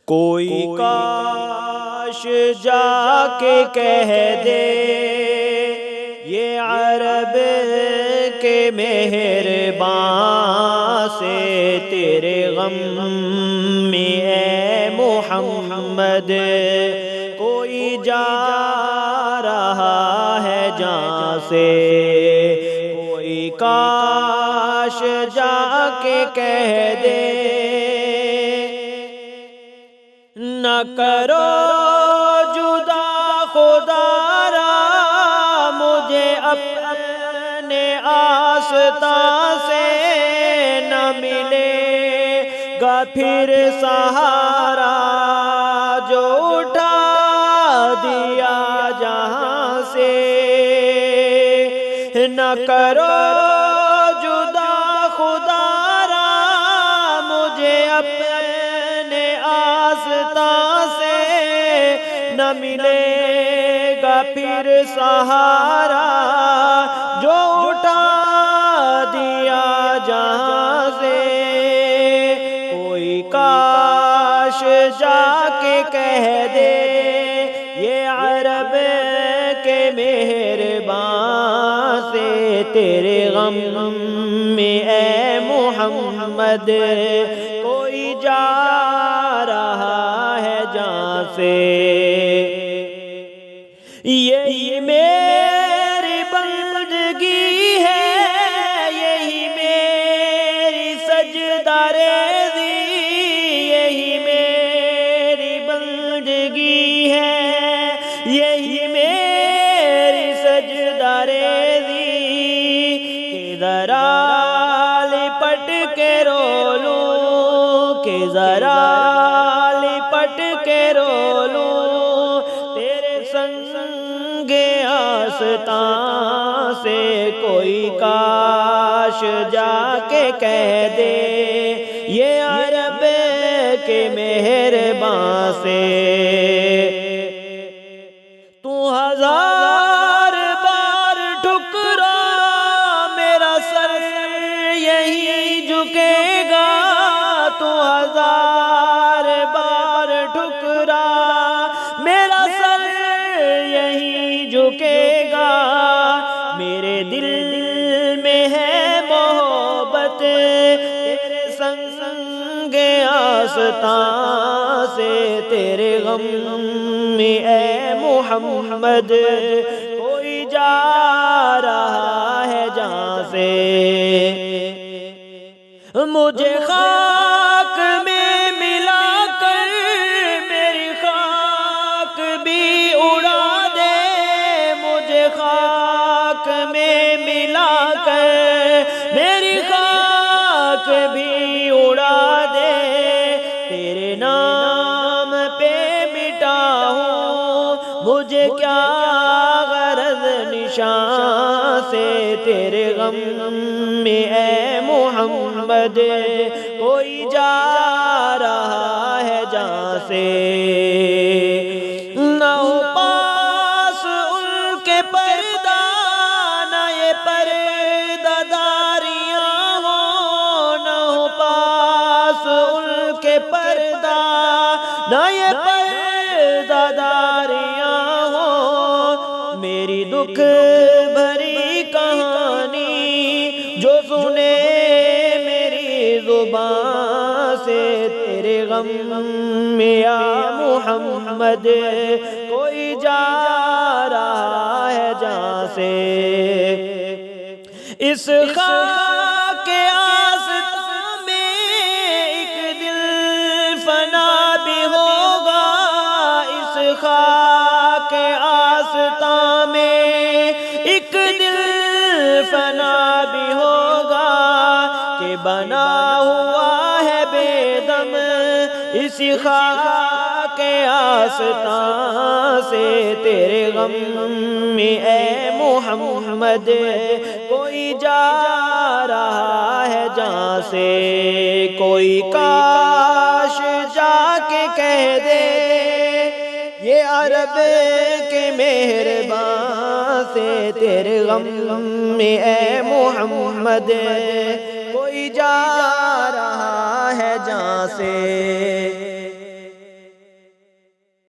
کوئی کاش جا کے کہہ دے یہ عرب کے مہربان سے تیرے غم میں اے محمد کوئی جا رہا ہے جان سے۔ کوئی کاش جا کے کہہ دے نہ کرو جدا خدا را مجھے اپنے آستان سے، نہ ملے گا پھر سہارا جو اٹھا دیا جہاں سے۔ نہ کرو جدا خدا را مجھے اپنے آستان سے، نہ ملے گا پھر سہارا جو اٹھا دیا جہاں سے۔ کوئی کاش جا کے کہہ دے یہ عرب کے مہربان سے تیرے غم میں اے محمد کوئی جا رہا ہے جان سے۔ یہی میری بندگی ہے، یہی میری سجدہ ریزی، یہی میری بندگی ہے، یہی میری سجدہ ریزی کہ ذرا لپٹ کے رو لوں، کہ ذرا لپٹ کے رو لوں تیرے سنگ آستان سے۔ کوئی کاش جا کے کہہ دے یہ عرب کے مہربان سے۔ تو ہزار بار ٹھکرا میرا سر یہی جھکے گا، تو ہزار بار ٹھکرا میرا سر یہی جھکے گا۔ میرے دل میں ہے محبت تیرے سنگ آستان سے، تیرے غم میں اے محمد کوئی جا رہا ہے جان سے۔ مجھے خاک میں ملا کر میری خاک بھی اڑا دے، مجھے خاک میں ملا کر میری خاک بھی اڑا دے، تیرے نام پہ مٹاؤں مجھے کیا غرض نشان سے، تیرے غم میں اے محمد کوئی جا رہا ہے جان سے۔ نہ ہو پاس ان کے پردہ، نہ یہ پردہ داریاں ہو، نہ ہو پاس ان کے پردہ، نہ یہ پردہ داریاں ہو، میری دکھ بھری کہانی جو سنے میری زبان سے، تیرے غم میں یا محمد کوئی جا رہا ہے جان سے۔ اس خاک آستان میں ایک دل فنا بھی ہوگا، اس خاک آستان میں ایک دل فنا بھی ہوگا کہ بنا ہوا ہے بے دم اسی خاک آستان سے، تیرے غم میں اے محمد کوئی جا رہا ہے جان سے۔ کوئی کاش جا کے کہہ دے یہ عرب کے مہربان سے تیرے غم میں اے محمد کوئی جا رہا ہے جان سے۔